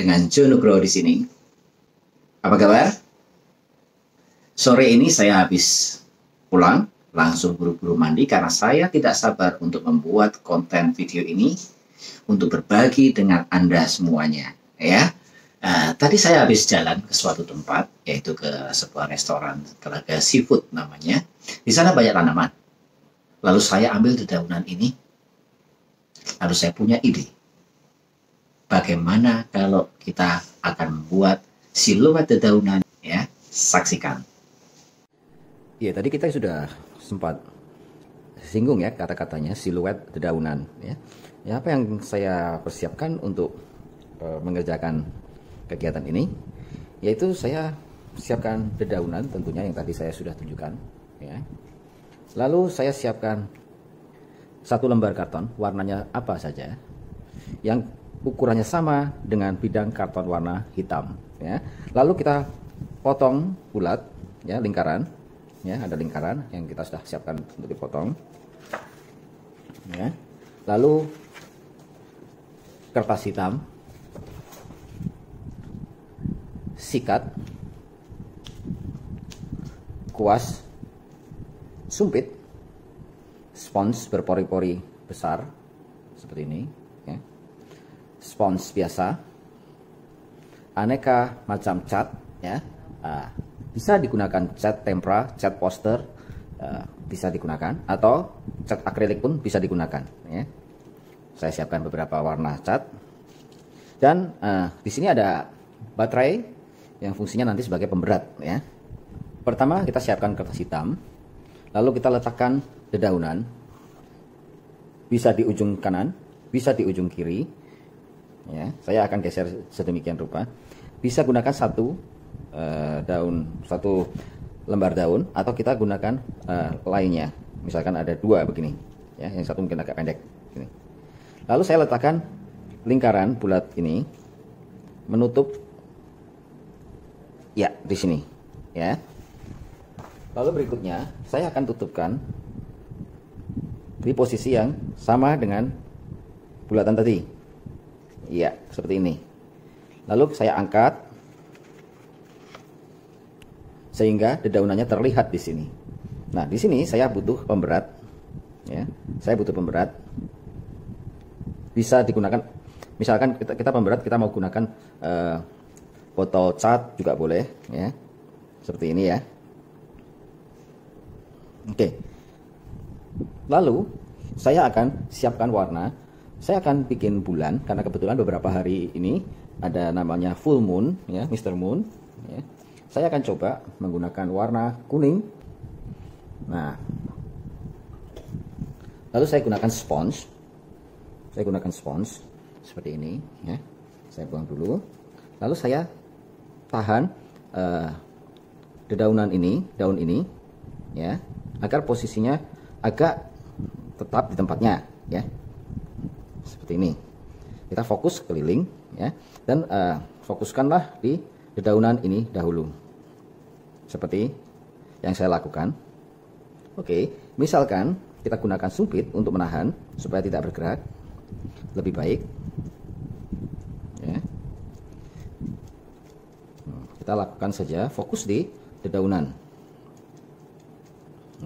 dengan Joe Nugroho di sini. Apa kabar? Sore ini saya habis pulang, langsung buru-buru mandi karena saya tidak sabar untuk membuat konten video ini untuk berbagi dengan Anda semuanya. Ya, tadi saya habis jalan ke suatu tempat, yaitu ke sebuah restoran Telaga Seafood namanya. Di sana banyak tanaman. Lalu saya ambil dedaunan ini, lalu saya punya ide. Bagaimana kalau kita akan membuat siluet dedaunan, ya? Saksikan. Ya, tadi kita sudah sempat singgung ya kata-katanya siluet dedaunan ya. Ya, apa yang saya persiapkan untuk mengerjakan kegiatan ini, yaitu saya siapkan dedaunan tentunya yang tadi saya sudah tunjukkan ya. Lalu saya siapkan satu lembar karton, warnanya apa saja, yang ukurannya sama dengan bidang karton warna hitam ya. Lalu kita potong bulat ya, lingkaran ya, ada lingkaran yang kita sudah siapkan untuk dipotong ya. Lalu kertas hitam, sikat, kuas, sumpit, spons berpori-pori besar seperti ini ya. Spons biasa, aneka macam cat ya. Bisa digunakan cat tempera, cat poster, bisa digunakan, atau cat akrilik pun bisa digunakan ya. Saya siapkan beberapa warna cat, dan di sini ada baterai yang fungsinya nanti sebagai pemberat ya. Pertama kita siapkan kertas hitam, lalu kita letakkan dedaunan, bisa di ujung kanan, bisa di ujung kiri ya. Saya akan geser sedemikian rupa. Bisa gunakan satu lembar daun, atau kita gunakan lainnya. Misalkan ada dua begini ya, yang satu mungkin agak pendek gini. Lalu saya letakkan lingkaran bulat ini menutup ya di sini ya. Lalu berikutnya saya akan tutupkan di posisi yang sama dengan bulatan tadi. Iya, seperti ini. Lalu saya angkat sehingga dedaunannya terlihat di sini. Nah, di sini saya butuh pemberat ya. Saya butuh pemberat. Bisa digunakan, misalkan kita pemberat, kita mau gunakan botol cat juga boleh ya. Seperti ini ya. Oke. Lalu saya akan siapkan warna. Saya akan bikin bulan karena kebetulan beberapa hari ini ada namanya full moon ya, Mr. Moon ya. Saya akan coba menggunakan warna kuning. Nah, lalu saya gunakan spons. Saya gunakan spons seperti ini ya. Saya buang dulu. Lalu saya tahan dedaunan ini, daun ini ya, agar posisinya agak tetap di tempatnya ya. Seperti ini. Kita fokus keliling ya, dan fokuskanlah di dedaunan ini dahulu. Seperti yang saya lakukan. Oke, misalkan kita gunakan sumpit untuk menahan supaya tidak bergerak, lebih baik ya. Kita lakukan saja, fokus di dedaunan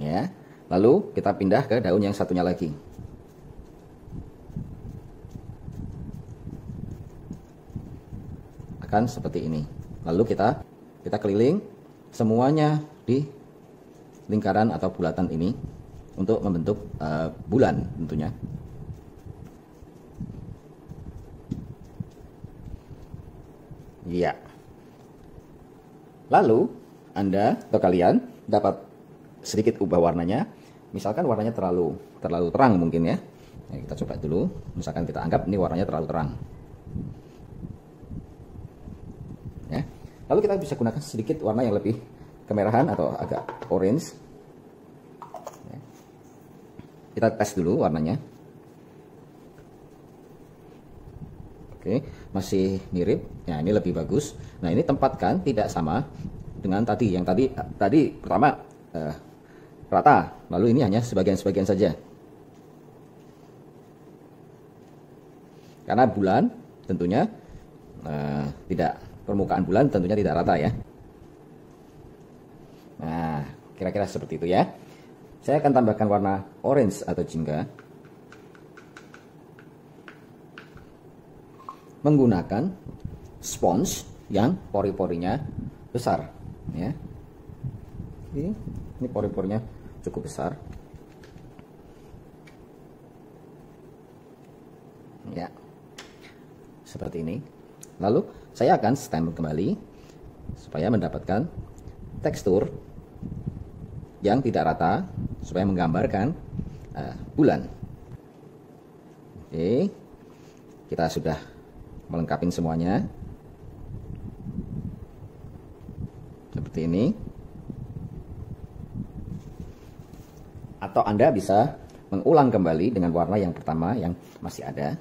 ya. Lalu kita pindah ke daun yang satunya lagi. Akan seperti ini. Lalu kita keliling semuanya di lingkaran atau bulatan ini untuk membentuk bulan tentunya. Iya. Lalu Anda atau kalian dapat sedikit ubah warnanya. Misalkan warnanya terlalu terang mungkin ya. Nah, kita coba dulu. Misalkan kita anggap ini warnanya terlalu terang. Ya. Lalu kita bisa gunakan sedikit warna yang lebih kemerahan atau agak orange. Ya. Kita tes dulu warnanya. Oke, masih mirip. Nah, ini lebih bagus. Nah, ini tempatkan tidak sama dengan tadi. Yang tadi pertama rata, lalu ini hanya sebagian-sebagian saja. Karena bulan tentunya tidak, permukaan bulan tentunya tidak rata ya. Nah, kira-kira seperti itu ya. Saya akan tambahkan warna orange atau jingga menggunakan spons yang pori-porinya besar ya. Ini pori-porinya cukup besar ya, seperti ini. Lalu saya akan stem kembali supaya mendapatkan tekstur yang tidak rata, supaya menggambarkan bulan. Oke, kita sudah melengkapi semuanya seperti ini. Atau Anda bisa mengulang kembali dengan warna yang pertama yang masih ada.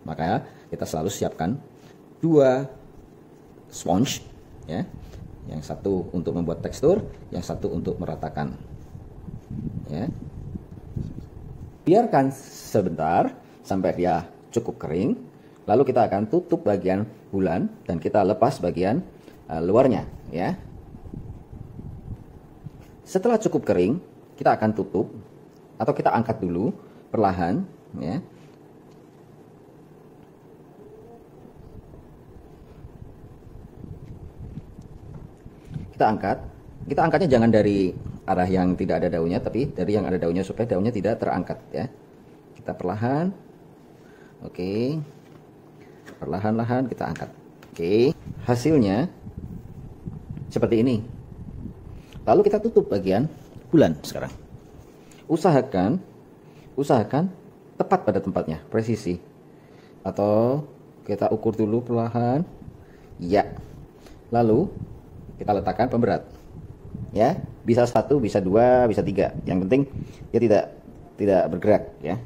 Maka kita selalu siapkan 2 sponge ya. Yang satu untuk membuat tekstur, yang satu untuk meratakan. Ya. Biarkan sebentar sampai dia cukup kering. Lalu kita akan tutup bagian bulan dan kita lepas bagian luarnya ya. Setelah cukup kering, kita akan tutup atau kita angkat dulu perlahan ya. Kita angkatnya jangan dari arah yang tidak ada daunnya, tapi dari yang ada daunnya supaya daunnya tidak terangkat ya. Kita perlahan, oke, perlahan-lahan kita angkat. Oke, hasilnya seperti ini. Lalu kita tutup bagian bulan sekarang. Usahakan tepat pada tempatnya, presisi. Atau kita ukur dulu perlahan, ya. Lalu kita letakkan pemberat ya, bisa 1, bisa 2, bisa 3, yang penting dia tidak bergerak ya.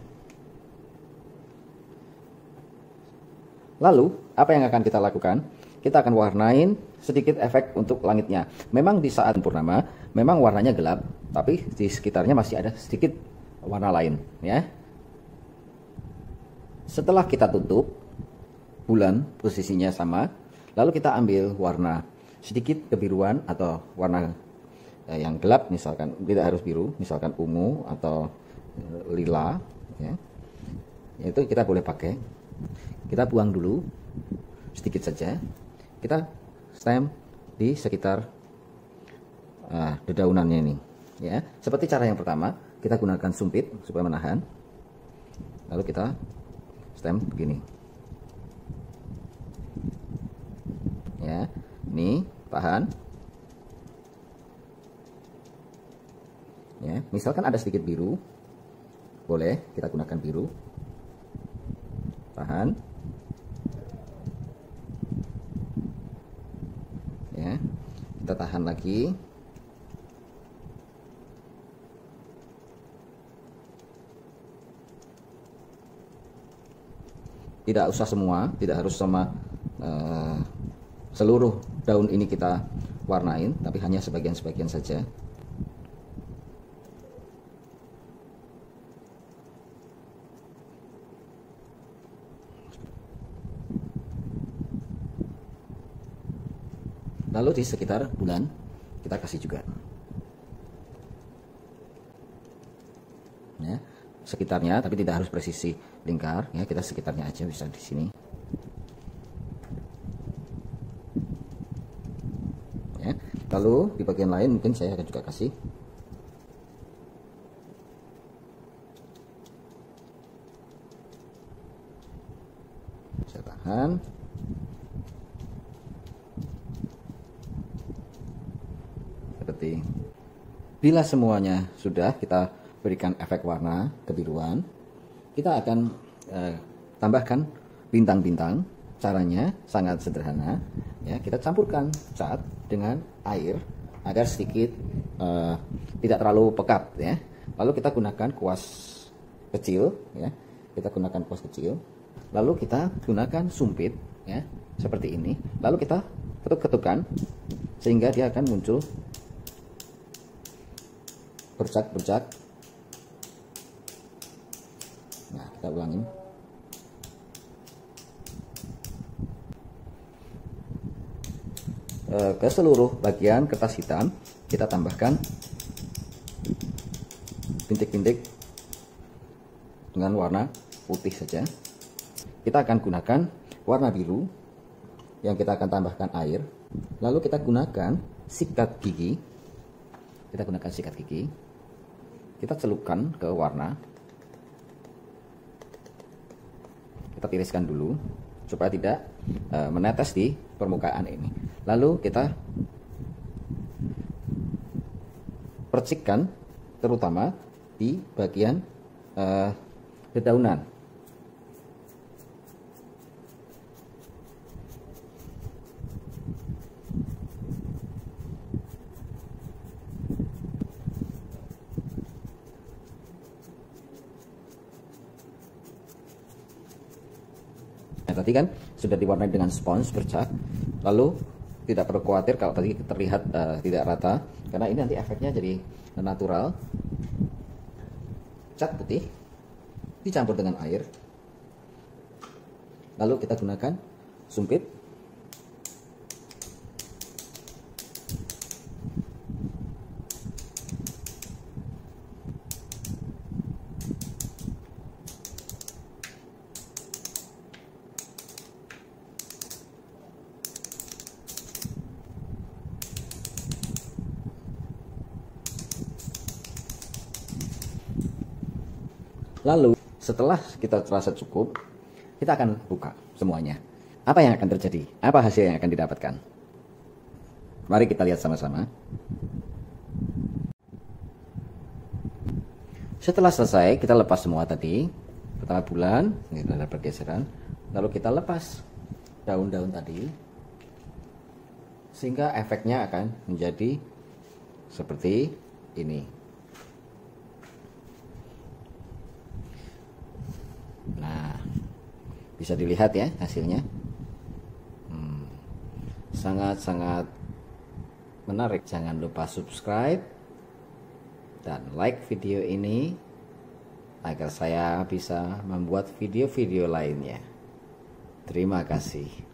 Lalu apa yang akan kita lakukan? Kita akan warnain sedikit efek untuk langitnya. Memang di saat purnama memang warnanya gelap, tapi di sekitarnya masih ada sedikit warna lain ya. Setelah kita tutup bulan posisinya sama, lalu kita ambil warna sedikit kebiruan atau warna yang gelap, misalkan tidak harus biru, misalkan ungu atau lila ya. Itu kita boleh pakai. Kita buang dulu sedikit saja. Kita stem di sekitar dedaunannya ini ya. Seperti cara yang pertama, kita gunakan sumpit supaya menahan. Lalu kita stem begini ya. Ini tahan ya. Misalkan ada sedikit biru, boleh kita gunakan biru, tahan ya. Kita tahan lagi. Tidak usah semua, tidak harus sama seluruh daun ini kita warnain, tapi hanya sebagian-sebagian saja. Lalu di sekitar bulan kita kasih juga ya, sekitarnya, tapi tidak harus presisi lingkar ya, kita sekitarnya aja, bisa di sini ya. Lalu di bagian lain mungkin saya akan juga kasih. Saya tahan. Seperti bila semuanya sudah kita berikan efek warna kebiruan, kita akan tambahkan bintang-bintang. Caranya sangat sederhana ya, kita campurkan cat dengan air agar sedikit tidak terlalu pekat ya. Lalu kita gunakan kuas kecil ya, kita gunakan kuas kecil, lalu kita gunakan sumpit ya seperti ini, lalu kita ketuk-ketukan sehingga dia akan muncul bercak-bercak. Nah, kita ulangin. ke seluruh bagian kertas hitam kita tambahkan bintik-bintik dengan warna putih saja. Kita akan gunakan warna biru yang kita akan tambahkan air. Lalu kita gunakan sikat gigi. Kita celupkan ke warna. Kita tiriskan dulu supaya tidak menetes di permukaan ini. Lalu kita percikkan terutama di bagian dedaunan. Nah, tadi kan sudah diwarnai dengan spons bercat, lalu tidak perlu khawatir kalau tadi terlihat tidak rata, karena ini nanti efeknya jadi natural. Cat putih dicampur dengan air, lalu kita gunakan sumpit. Lalu setelah kita terasa cukup, kita akan buka semuanya. Apa yang akan terjadi? Apa hasil yang akan didapatkan? Mari kita lihat sama-sama. Setelah selesai, kita lepas semua tadi. Pertama bulan, ini ada pergeseran. Lalu kita lepas daun-daun tadi, sehingga efeknya akan menjadi seperti ini. Nah, bisa dilihat ya hasilnya. Sangat-sangat menarik. Jangan lupa subscribe dan like video ini agar saya bisa membuat video-video lainnya. Terima kasih.